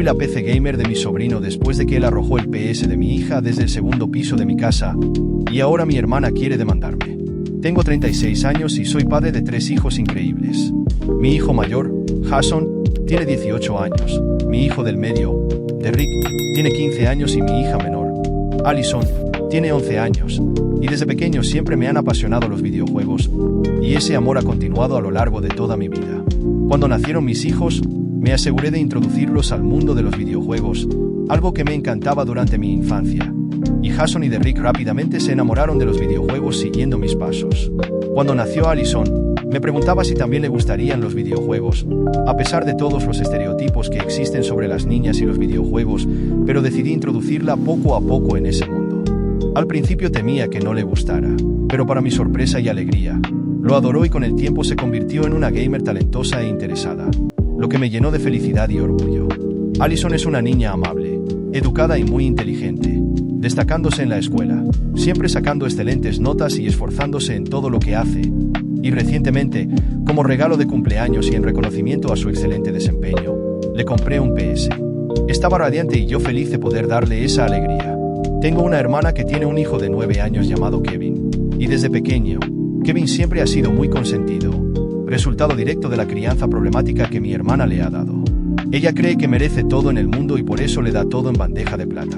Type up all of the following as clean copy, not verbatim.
Destruí la PC gamer de mi sobrino después de que él arrojó el PS de mi hija desde el segundo piso de mi casa, y ahora mi hermana quiere demandarme. Tengo 36 años y soy padre de 3 hijos increíbles. Mi hijo mayor, Jason, tiene 18 años. Mi hijo del medio, Derrick, tiene 15 años y mi hija menor, Allison, tiene 11 años. Y desde pequeño siempre me han apasionado los videojuegos, y ese amor ha continuado a lo largo de toda mi vida. Cuando nacieron mis hijos, me aseguré de introducirlos al mundo de los videojuegos, algo que me encantaba durante mi infancia. Y Jason y Derrick rápidamente se enamoraron de los videojuegos siguiendo mis pasos. Cuando nació Allison, me preguntaba si también le gustarían los videojuegos, a pesar de todos los estereotipos que existen sobre las niñas y los videojuegos, pero decidí introducirla poco a poco en ese mundo. Al principio temía que no le gustara, pero para mi sorpresa y alegría, lo adoró y con el tiempo se convirtió en una gamer talentosa e interesada, lo que me llenó de felicidad y orgullo. Allison es una niña amable, educada y muy inteligente, destacándose en la escuela, siempre sacando excelentes notas y esforzándose en todo lo que hace. Y recientemente, como regalo de cumpleaños y en reconocimiento a su excelente desempeño, le compré un PS. Estaba radiante y yo feliz de poder darle esa alegría. Tengo una hermana que tiene un hijo de 9 años llamado Kevin, y desde pequeño, Kevin siempre ha sido muy consentido, resultado directo de la crianza problemática que mi hermana le ha dado. Ella cree que merece todo en el mundo y por eso le da todo en bandeja de plata.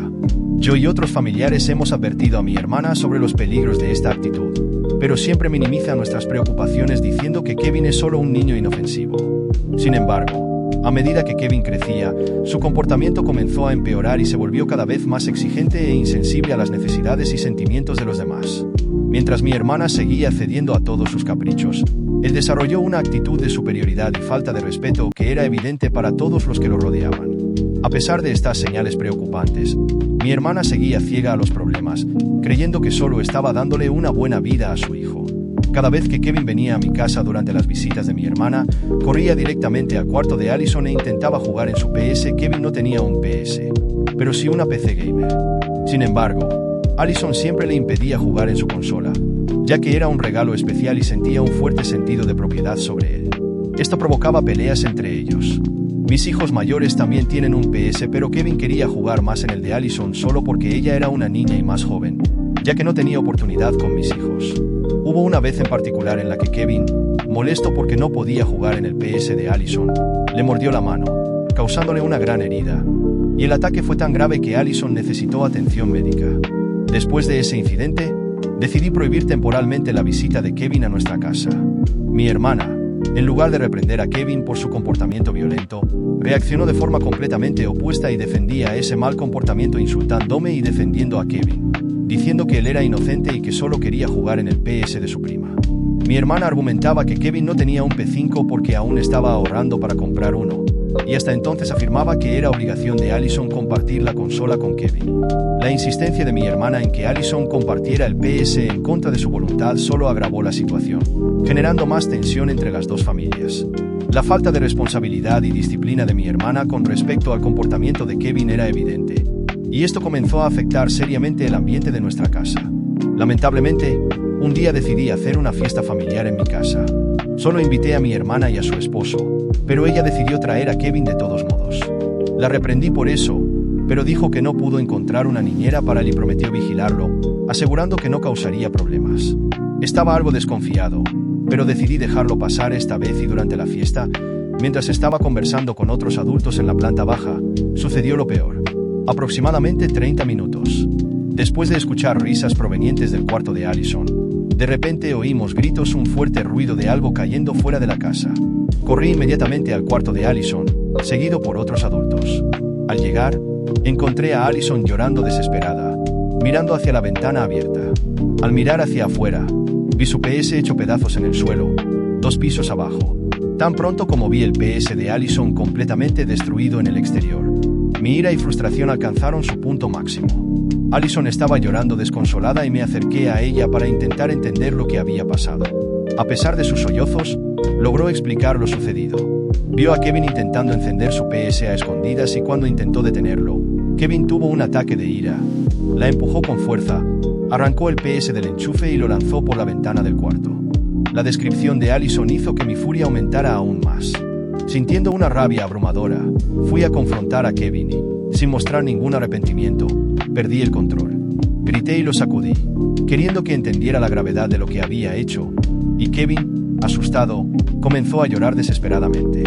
Yo y otros familiares hemos advertido a mi hermana sobre los peligros de esta actitud, pero siempre minimiza nuestras preocupaciones diciendo que Kevin es solo un niño inofensivo. Sin embargo, a medida que Kevin crecía, su comportamiento comenzó a empeorar y se volvió cada vez más exigente e insensible a las necesidades y sentimientos de los demás. Mientras mi hermana seguía cediendo a todos sus caprichos, él desarrolló una actitud de superioridad y falta de respeto que era evidente para todos los que lo rodeaban. A pesar de estas señales preocupantes, mi hermana seguía ciega a los problemas, creyendo que solo estaba dándole una buena vida a su hijo. Cada vez que Kevin venía a mi casa durante las visitas de mi hermana, corría directamente al cuarto de Allison e intentaba jugar en su PS. Kevin no tenía un PS, pero sí una PC gamer. Sin embargo, Allison siempre le impedía jugar en su consola, ya que era un regalo especial y sentía un fuerte sentido de propiedad sobre él. Esto provocaba peleas entre ellos. Mis hijos mayores también tienen un PS, pero Kevin quería jugar más en el de Allison solo porque ella era una niña y más joven, ya que no tenía oportunidad con mis hijos. Hubo una vez en particular en la que Kevin, molesto porque no podía jugar en el PS de Allison, le mordió la mano, causándole una gran herida, y el ataque fue tan grave que Allison necesitó atención médica. Después de ese incidente, decidí prohibir temporalmente la visita de Kevin a nuestra casa. Mi hermana, en lugar de reprender a Kevin por su comportamiento violento, reaccionó de forma completamente opuesta y defendía ese mal comportamiento insultándome y defendiendo a Kevin, diciendo que él era inocente y que solo quería jugar en el PS de su prima. Mi hermana argumentaba que Kevin no tenía un P5 porque aún estaba ahorrando para comprar uno, y hasta entonces afirmaba que era obligación de Allison compartir la consola con Kevin. La insistencia de mi hermana en que Allison compartiera el PS en contra de su voluntad solo agravó la situación, generando más tensión entre las dos familias. La falta de responsabilidad y disciplina de mi hermana con respecto al comportamiento de Kevin era evidente, y esto comenzó a afectar seriamente el ambiente de nuestra casa. Lamentablemente, un día decidí hacer una fiesta familiar en mi casa. Solo invité a mi hermana y a su esposo, pero ella decidió traer a Kevin de todos modos. La reprendí por eso, pero dijo que no pudo encontrar una niñera para él y prometió vigilarlo, asegurando que no causaría problemas. Estaba algo desconfiado, pero decidí dejarlo pasar esta vez y durante la fiesta, mientras estaba conversando con otros adultos en la planta baja, sucedió lo peor. Aproximadamente 30 minutos. Después de escuchar risas provenientes del cuarto de Allison, de repente oímos gritos, un fuerte ruido de algo cayendo fuera de la casa. Corrí inmediatamente al cuarto de Allison, seguido por otros adultos. Al llegar, encontré a Allison llorando desesperada, mirando hacia la ventana abierta. Al mirar hacia afuera, vi su PS hecho pedazos en el suelo, 2 pisos abajo. Tan pronto como vi el PS de Allison completamente destruido en el exterior, mi ira y frustración alcanzaron su punto máximo. Allison estaba llorando desconsolada y me acerqué a ella para intentar entender lo que había pasado. A pesar de sus sollozos, logró explicar lo sucedido. Vio a Kevin intentando encender su PS a escondidas y cuando intentó detenerlo, Kevin tuvo un ataque de ira. La empujó con fuerza, arrancó el PS del enchufe y lo lanzó por la ventana del cuarto. La descripción de Allison hizo que mi furia aumentara aún más. Sintiendo una rabia abrumadora, fui a confrontar a Kevin y, sin mostrar ningún arrepentimiento, perdí el control. Grité y lo sacudí, queriendo que entendiera la gravedad de lo que había hecho, y Kevin, asustado, comenzó a llorar desesperadamente.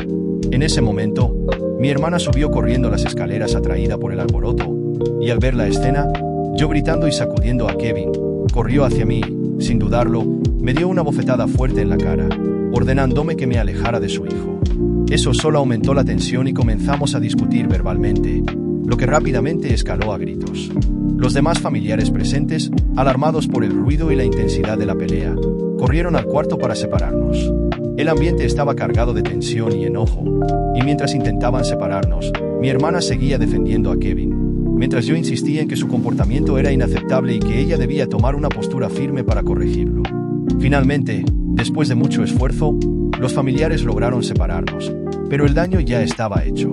En ese momento, mi hermana subió corriendo las escaleras atraída por el alboroto, y al ver la escena, yo gritando y sacudiendo a Kevin, corrió hacia mí, sin dudarlo, me dio una bofetada fuerte en la cara, ordenándome que me alejara de su hijo. Eso solo aumentó la tensión y comenzamos a discutir verbalmente, lo que rápidamente escaló a gritos. Los demás familiares presentes, alarmados por el ruido y la intensidad de la pelea, corrieron al cuarto para separarnos. El ambiente estaba cargado de tensión y enojo, y mientras intentaban separarnos, mi hermana seguía defendiendo a Kevin, mientras yo insistía en que su comportamiento era inaceptable y que ella debía tomar una postura firme para corregirlo. Finalmente, después de mucho esfuerzo, los familiares lograron separarnos, pero el daño ya estaba hecho.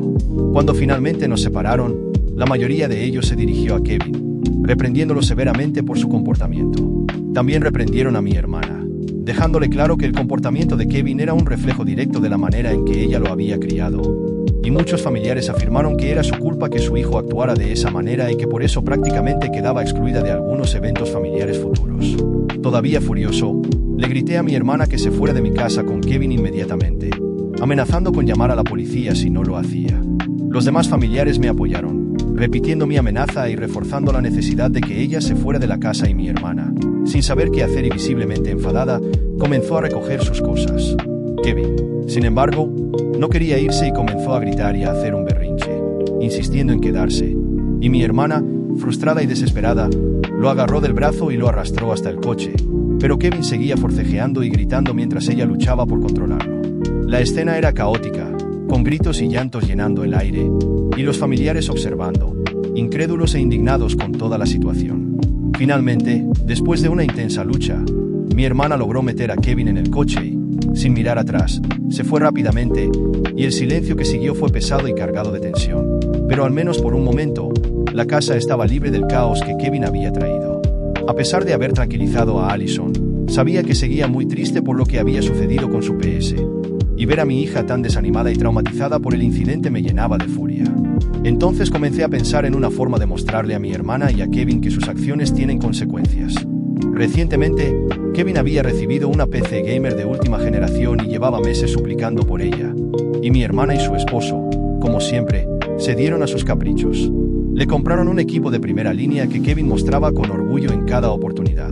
Cuando finalmente nos separaron, la mayoría de ellos se dirigió a Kevin, reprendiéndolo severamente por su comportamiento. También reprendieron a mi hermana, dejándole claro que el comportamiento de Kevin era un reflejo directo de la manera en que ella lo había criado. Y muchos familiares afirmaron que era su culpa que su hijo actuara de esa manera y que por eso prácticamente quedaba excluida de algunos eventos familiares futuros. Todavía furioso, le grité a mi hermana que se fuera de mi casa con Kevin inmediatamente, amenazando con llamar a la policía si no lo hacía. Los demás familiares me apoyaron, repitiendo mi amenaza y reforzando la necesidad de que ella se fuera de la casa, y mi hermana, sin saber qué hacer y visiblemente enfadada, comenzó a recoger sus cosas. Kevin, sin embargo, no quería irse y comenzó a gritar y a hacer un berrinche, insistiendo en quedarse, y mi hermana, frustrada y desesperada, lo agarró del brazo y lo arrastró hasta el coche, pero Kevin seguía forcejeando y gritando mientras ella luchaba por controlarlo. La escena era caótica, con gritos y llantos llenando el aire, y los familiares observando, incrédulos e indignados con toda la situación. Finalmente, después de una intensa lucha, mi hermana logró meter a Kevin en el coche y, sin mirar atrás, se fue rápidamente, y el silencio que siguió fue pesado y cargado de tensión. Pero al menos por un momento, la casa estaba libre del caos que Kevin había traído. A pesar de haber tranquilizado a Allison, sabía que seguía muy triste por lo que había sucedido con su PS, y ver a mi hija tan desanimada y traumatizada por el incidente me llenaba de furia. Entonces comencé a pensar en una forma de mostrarle a mi hermana y a Kevin que sus acciones tienen consecuencias. Recientemente, Kevin había recibido una PC gamer de última generación y llevaba meses suplicando por ella, y mi hermana y su esposo, como siempre, cedieron a sus caprichos. Le compraron un equipo de primera línea que Kevin mostraba con orgullo en cada oportunidad.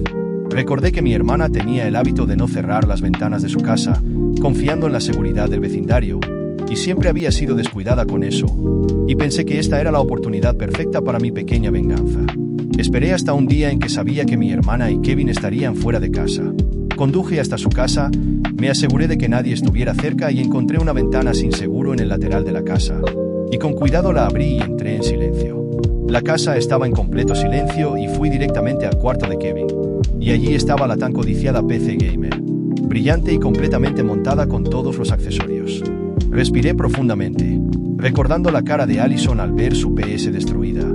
Recordé que mi hermana tenía el hábito de no cerrar las ventanas de su casa, confiando en la seguridad del vecindario, y siempre había sido descuidada con eso, y pensé que esta era la oportunidad perfecta para mi pequeña venganza. Esperé hasta un día en que sabía que mi hermana y Kevin estarían fuera de casa. Conduje hasta su casa, me aseguré de que nadie estuviera cerca y encontré una ventana sin seguro en el lateral de la casa, y con cuidado la abrí y entré en silencio. La casa estaba en completo silencio y fui directamente al cuarto de Kevin, y allí estaba la tan codiciada PC gamer, brillante y completamente montada con todos los accesorios. Respiré profundamente, recordando la cara de Allison al ver su PS destruida,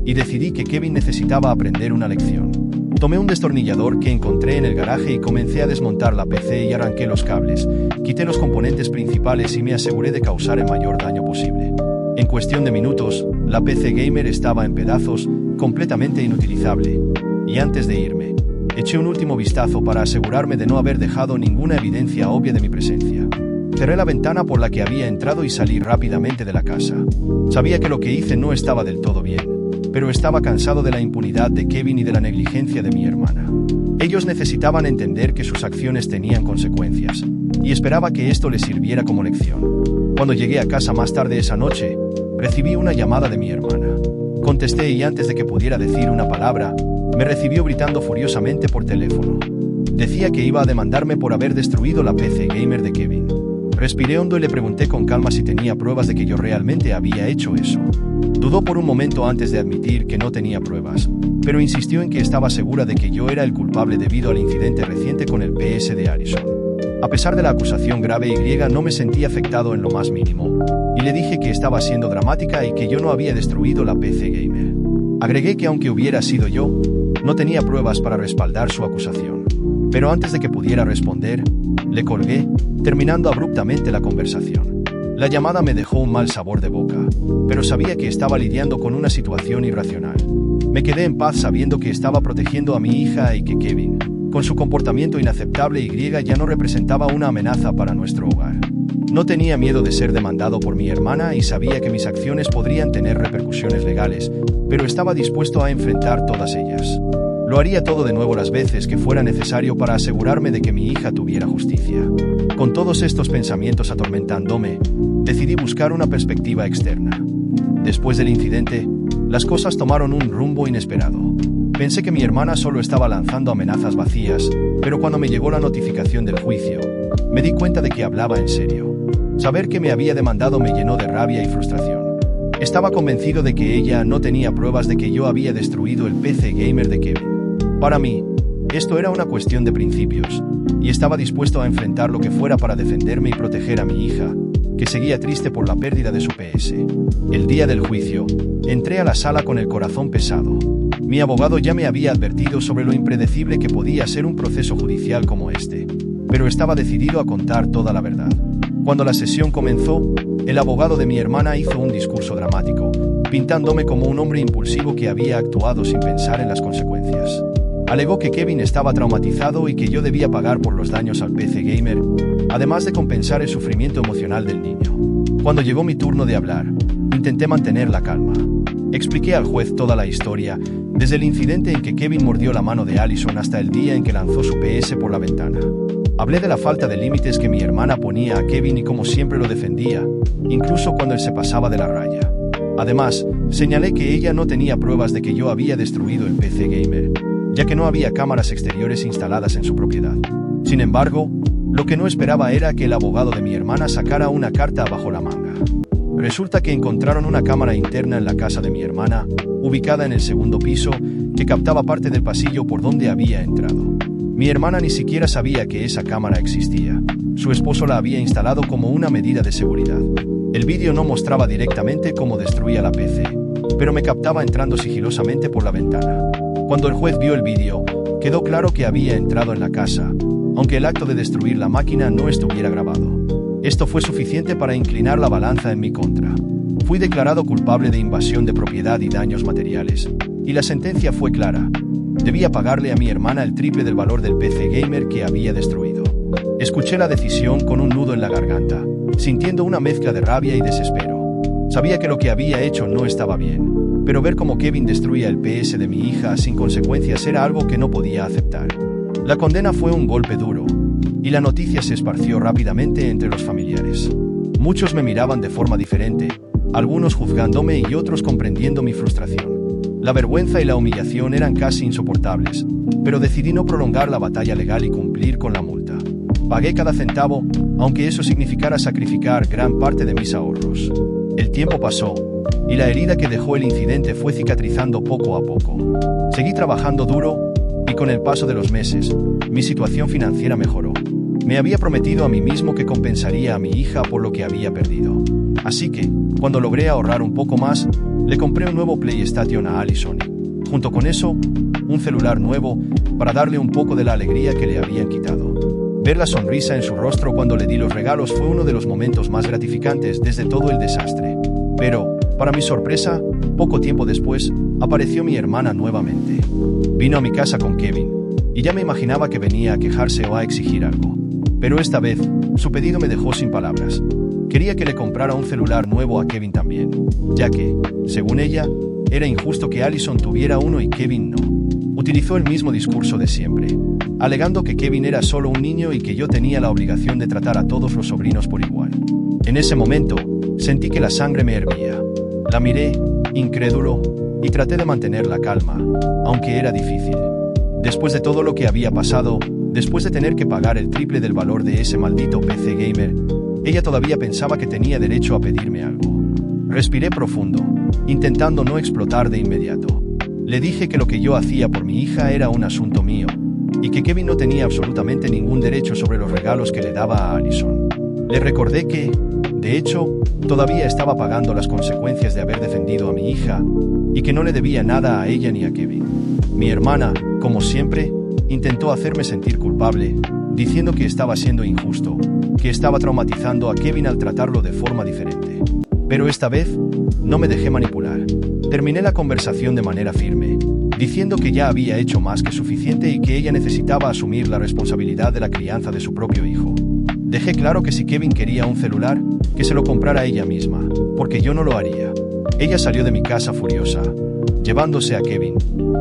y decidí que Kevin necesitaba aprender una lección. Tomé un destornillador que encontré en el garaje y comencé a desmontar la PC y arranqué los cables, quité los componentes principales y me aseguré de causar el mayor daño posible. En cuestión de minutos, la PC gamer estaba en pedazos, completamente inutilizable, y antes de irme, eché un último vistazo para asegurarme de no haber dejado ninguna evidencia obvia de mi presencia. Cerré la ventana por la que había entrado y salí rápidamente de la casa. Sabía que lo que hice no estaba del todo bien, pero estaba cansado de la impunidad de Kevin y de la negligencia de mi hermana. Ellos necesitaban entender que sus acciones tenían consecuencias, y esperaba que esto les sirviera como lección. Cuando llegué a casa más tarde esa noche, recibí una llamada de mi hermana. Contesté y antes de que pudiera decir una palabra, me recibió gritando furiosamente por teléfono. Decía que iba a demandarme por haber destruido la PC gamer de Kevin. Respiré hondo y le pregunté con calma si tenía pruebas de que yo realmente había hecho eso. Dudó por un momento antes de admitir que no tenía pruebas, pero insistió en que estaba segura de que yo era el culpable debido al incidente reciente con el PS de Allison. A pesar de la acusación grave y no me sentí afectado en lo más mínimo, y le dije que estaba siendo dramática y que yo no había destruido la PC gamer. Agregué que aunque hubiera sido yo, no tenía pruebas para respaldar su acusación. Pero antes de que pudiera responder, le colgué, terminando abruptamente la conversación. La llamada me dejó un mal sabor de boca, pero sabía que estaba lidiando con una situación irracional. Me quedé en paz sabiendo que estaba protegiendo a mi hija y que Kevin, con su comportamiento inaceptable ya no representaba una amenaza para nuestro hogar. No tenía miedo de ser demandado por mi hermana y sabía que mis acciones podrían tener repercusiones legales, pero estaba dispuesto a enfrentar todas ellas. Lo haría todo de nuevo las veces que fuera necesario para asegurarme de que mi hija tuviera justicia. Con todos estos pensamientos atormentándome, decidí buscar una perspectiva externa. Después del incidente, las cosas tomaron un rumbo inesperado. Pensé que mi hermana solo estaba lanzando amenazas vacías, pero cuando me llegó la notificación del juicio, me di cuenta de que hablaba en serio. Saber que me había demandado me llenó de rabia y frustración. Estaba convencido de que ella no tenía pruebas de que yo había destruido el PC gamer de Kevin. Para mí, esto era una cuestión de principios, y estaba dispuesto a enfrentar lo que fuera para defenderme y proteger a mi hija, que seguía triste por la pérdida de su PS. El día del juicio, entré a la sala con el corazón pesado. Mi abogado ya me había advertido sobre lo impredecible que podía ser un proceso judicial como este, pero estaba decidido a contar toda la verdad. Cuando la sesión comenzó, el abogado de mi hermana hizo un discurso dramático, pintándome como un hombre impulsivo que había actuado sin pensar en las consecuencias. Alegó que Kevin estaba traumatizado y que yo debía pagar por los daños al PC gamer, además de compensar el sufrimiento emocional del niño. Cuando llegó mi turno de hablar, intenté mantener la calma. Expliqué al juez toda la historia, desde el incidente en que Kevin mordió la mano de Allison hasta el día en que lanzó su PS por la ventana. Hablé de la falta de límites que mi hermana ponía a Kevin y cómo siempre lo defendía, incluso cuando él se pasaba de la raya. Además, señalé que ella no tenía pruebas de que yo había destruido el PC gamer, ya que no había cámaras exteriores instaladas en su propiedad. Sin embargo, lo que no esperaba era que el abogado de mi hermana sacara una carta bajo la manga. Resulta que encontraron una cámara interna en la casa de mi hermana, ubicada en el segundo piso, que captaba parte del pasillo por donde había entrado. Mi hermana ni siquiera sabía que esa cámara existía. Su esposo la había instalado como una medida de seguridad. El vídeo no mostraba directamente cómo destruía la PC, pero me captaba entrando sigilosamente por la ventana. Cuando el juez vio el vídeo, quedó claro que había entrado en la casa, aunque el acto de destruir la máquina no estuviera grabado. Esto fue suficiente para inclinar la balanza en mi contra. Fui declarado culpable de invasión de propiedad y daños materiales, y la sentencia fue clara. Debía pagarle a mi hermana el triple del valor del PC gamer que había destruido. Escuché la decisión con un nudo en la garganta, sintiendo una mezcla de rabia y desespero. Sabía que lo que había hecho no estaba bien, pero ver cómo Kevin destruía el PS de mi hija sin consecuencias era algo que no podía aceptar. La condena fue un golpe duro, y la noticia se esparció rápidamente entre los familiares. Muchos me miraban de forma diferente, algunos juzgándome y otros comprendiendo mi frustración. La vergüenza y la humillación eran casi insoportables, pero decidí no prolongar la batalla legal y cumplir con la multa. Pagué cada centavo, aunque eso significara sacrificar gran parte de mis ahorros. El tiempo pasó, y la herida que dejó el incidente fue cicatrizando poco a poco. Seguí trabajando duro, y con el paso de los meses, mi situación financiera mejoró. Me había prometido a mí mismo que compensaría a mi hija por lo que había perdido. Así que, cuando logré ahorrar un poco más, le compré un nuevo PlayStation a Allison y, junto con eso, un celular nuevo para darle un poco de la alegría que le habían quitado. Ver la sonrisa en su rostro cuando le di los regalos fue uno de los momentos más gratificantes desde todo el desastre. Pero, para mi sorpresa, poco tiempo después, apareció mi hermana nuevamente. Vino a mi casa con Kevin, y ya me imaginaba que venía a quejarse o a exigir algo. Pero esta vez, su pedido me dejó sin palabras. Quería que le comprara un celular nuevo a Kevin también, ya que, según ella, era injusto que Allison tuviera uno y Kevin no. Utilizó el mismo discurso de siempre, alegando que Kevin era solo un niño y que yo tenía la obligación de tratar a todos los sobrinos por igual. En ese momento, sentí que la sangre me hervía. La miré, incrédulo, y traté de mantener la calma, aunque era difícil. Después de todo lo que había pasado, después de tener que pagar el triple del valor de ese maldito PC gamer, ella todavía pensaba que tenía derecho a pedirme algo. Respiré profundo, intentando no explotar de inmediato. Le dije que lo que yo hacía por mi hija era un asunto mío, y que Kevin no tenía absolutamente ningún derecho sobre los regalos que le daba a Allison. Le recordé que, de hecho, todavía estaba pagando las consecuencias de haber defendido a mi hija, y que no le debía nada a ella ni a Kevin. Mi hermana, como siempre, intentó hacerme sentir culpable, diciendo que estaba siendo injusto, que estaba traumatizando a Kevin al tratarlo de forma diferente. Pero esta vez, no me dejé manipular. Terminé la conversación de manera firme, diciendo que ya había hecho más que suficiente y que ella necesitaba asumir la responsabilidad de la crianza de su propio hijo. Dejé claro que si Kevin quería un celular, que se lo comprara ella misma, porque yo no lo haría. Ella salió de mi casa furiosa, llevándose a Kevin,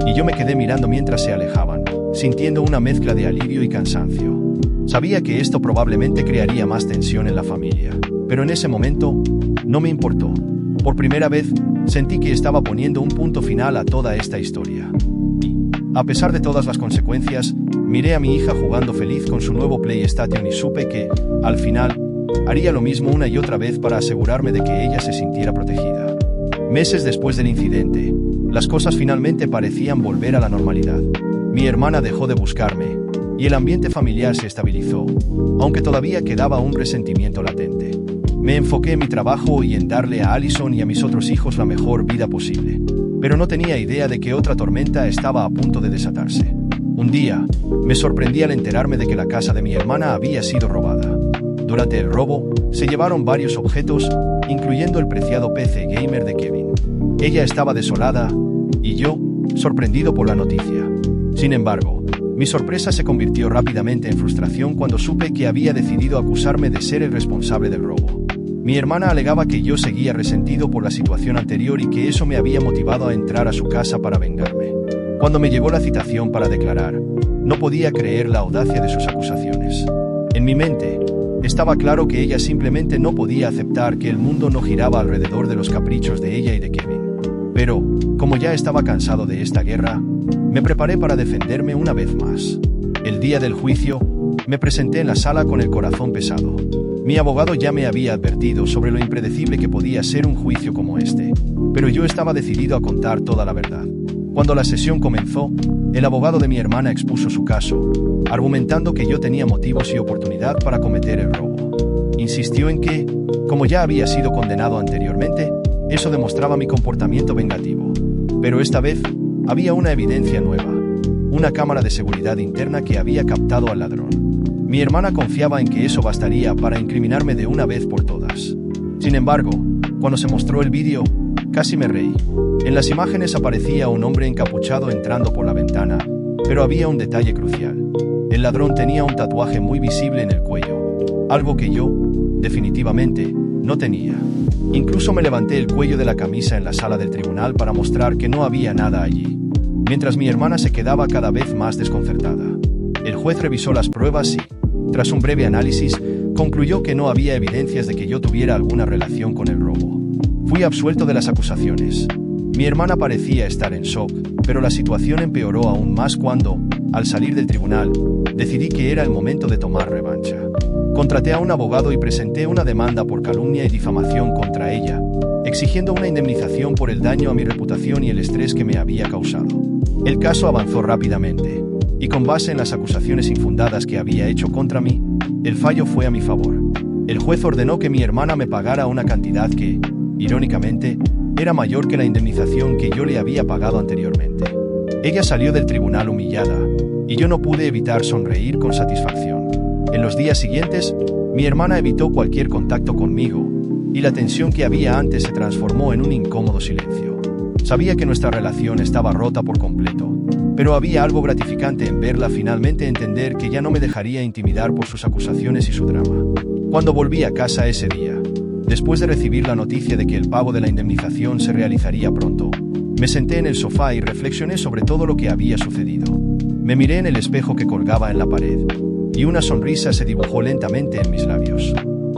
y yo me quedé mirando mientras se alejaban, sintiendo una mezcla de alivio y cansancio. Sabía que esto probablemente crearía más tensión en la familia, pero en ese momento, no me importó. Por primera vez, sentí que estaba poniendo un punto final a toda esta historia. Y, a pesar de todas las consecuencias, miré a mi hija jugando feliz con su nuevo PlayStation y supe que, al final, haría lo mismo una y otra vez para asegurarme de que ella se sintiera protegida. Meses después del incidente, las cosas finalmente parecían volver a la normalidad. Mi hermana dejó de buscarme, y el ambiente familiar se estabilizó, aunque todavía quedaba un resentimiento latente. Me enfoqué en mi trabajo y en darle a Allison y a mis otros hijos la mejor vida posible, pero no tenía idea de que otra tormenta estaba a punto de desatarse. Un día, me sorprendí al enterarme de que la casa de mi hermana había sido robada. Durante el robo, se llevaron varios objetos, incluyendo el preciado PC gamer de Kevin. Ella estaba desolada, y yo, sorprendido por la noticia. Sin embargo, mi sorpresa se convirtió rápidamente en frustración cuando supe que había decidido acusarme de ser el responsable del robo. Mi hermana alegaba que yo seguía resentido por la situación anterior y que eso me había motivado a entrar a su casa para vengarme. Cuando me llegó la citación para declarar, no podía creer la audacia de sus acusaciones. En mi mente, estaba claro que ella simplemente no podía aceptar que el mundo no giraba alrededor de los caprichos de ella y de Kevin. Pero, como ya estaba cansado de esta guerra, me preparé para defenderme una vez más. El día del juicio, me presenté en la sala con el corazón pesado. Mi abogado ya me había advertido sobre lo impredecible que podía ser un juicio como este, pero yo estaba decidido a contar toda la verdad. Cuando la sesión comenzó, el abogado de mi hermana expuso su caso, argumentando que yo tenía motivos y oportunidad para cometer el robo. Insistió en que, como ya había sido condenado anteriormente, eso demostraba mi comportamiento vengativo. Pero esta vez, había una evidencia nueva, una cámara de seguridad interna que había captado al ladrón. Mi hermana confiaba en que eso bastaría para incriminarme de una vez por todas. Sin embargo, cuando se mostró el vídeo, casi me reí. En las imágenes aparecía un hombre encapuchado entrando por la ventana, pero había un detalle crucial. El ladrón tenía un tatuaje muy visible en el cuello, algo que yo, definitivamente, no tenía. Incluso me levanté el cuello de la camisa en la sala del tribunal para mostrar que no había nada allí, mientras mi hermana se quedaba cada vez más desconcertada. El juez revisó las pruebas y, tras un breve análisis, concluyó que no había evidencias de que yo tuviera alguna relación con el robo. Fui absuelto de las acusaciones. Mi hermana parecía estar en shock, pero la situación empeoró aún más cuando, al salir del tribunal, decidí que era el momento de tomar revancha. Contraté a un abogado y presenté una demanda por calumnia y difamación contra ella, exigiendo una indemnización por el daño a mi reputación y el estrés que me había causado. El caso avanzó rápidamente, y con base en las acusaciones infundadas que había hecho contra mí, el fallo fue a mi favor. El juez ordenó que mi hermana me pagara una cantidad que, irónicamente, era mayor que la indemnización que yo le había pagado anteriormente. Ella salió del tribunal humillada, y yo no pude evitar sonreír con satisfacción. En los días siguientes, mi hermana evitó cualquier contacto conmigo, y la tensión que había antes se transformó en un incómodo silencio. Sabía que nuestra relación estaba rota por completo, pero había algo gratificante en verla finalmente entender que ya no me dejaría intimidar por sus acusaciones y su drama. Cuando volví a casa ese día, después de recibir la noticia de que el pago de la indemnización se realizaría pronto, me senté en el sofá y reflexioné sobre todo lo que había sucedido. Me miré en el espejo que colgaba en la pared, y una sonrisa se dibujó lentamente en mis labios.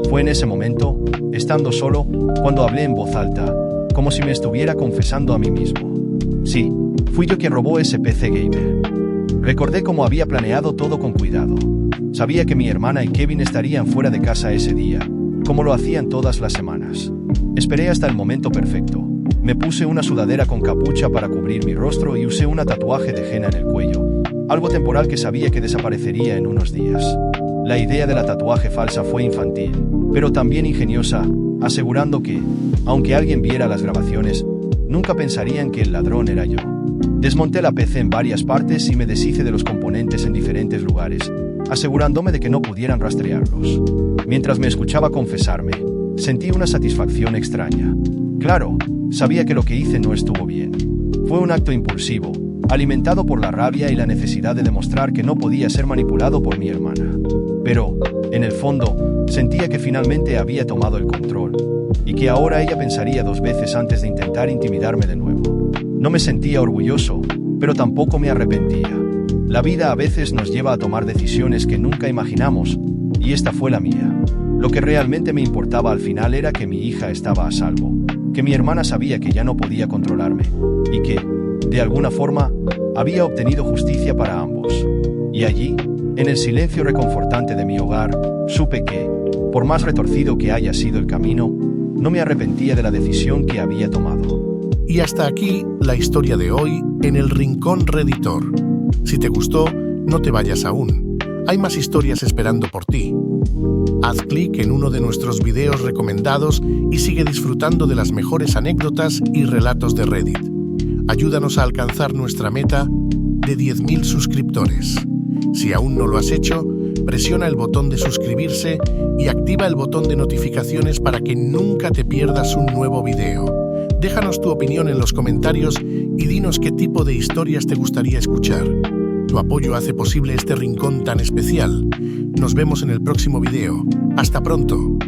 Fue en ese momento, estando solo, cuando hablé en voz alta, como si me estuviera confesando a mí mismo. Sí, fui yo quien robó ese PC gamer. Recordé cómo había planeado todo con cuidado. Sabía que mi hermana y Kevin estarían fuera de casa ese día, como lo hacían todas las semanas. Esperé hasta el momento perfecto. Me puse una sudadera con capucha para cubrir mi rostro y usé un tatuaje de henna en el cuello, algo temporal que sabía que desaparecería en unos días. La idea de la tatuaje falsa fue infantil, pero también ingeniosa, asegurando que, aunque alguien viera las grabaciones, nunca pensarían que el ladrón era yo. Desmonté la PC en varias partes y me deshice de los componentes en diferentes lugares, asegurándome de que no pudieran rastrearlos. Mientras me escuchaba confesarme, sentí una satisfacción extraña. Claro, sabía que lo que hice no estuvo bien. Fue un acto impulsivo, alimentado por la rabia y la necesidad de demostrar que no podía ser manipulado por mi hermana. Pero, en el fondo, sentía que finalmente había tomado el control, y que ahora ella pensaría 2 veces antes de intentar intimidarme de nuevo. No me sentía orgulloso, pero tampoco me arrepentía. La vida a veces nos lleva a tomar decisiones que nunca imaginamos, y esta fue la mía. Lo que realmente me importaba al final era que mi hija estaba a salvo, que mi hermana sabía que ya no podía controlarme, y que, de alguna forma, había obtenido justicia para ambos. Y allí, en el silencio reconfortante de mi hogar, supe que, por más retorcido que haya sido el camino, no me arrepentía de la decisión que había tomado. Y hasta aquí la historia de hoy en el Rincón Redditor. Si te gustó, no te vayas aún. Hay más historias esperando por ti. Haz clic en uno de nuestros videos recomendados y sigue disfrutando de las mejores anécdotas y relatos de Reddit. Ayúdanos a alcanzar nuestra meta de 10.000 suscriptores. Si aún no lo has hecho, presiona el botón de suscribirse y activa el botón de notificaciones para que nunca te pierdas un nuevo video. Déjanos tu opinión en los comentarios y dinos qué tipo de historias te gustaría escuchar. Tu apoyo hace posible este rincón tan especial. Nos vemos en el próximo video. ¡Hasta pronto!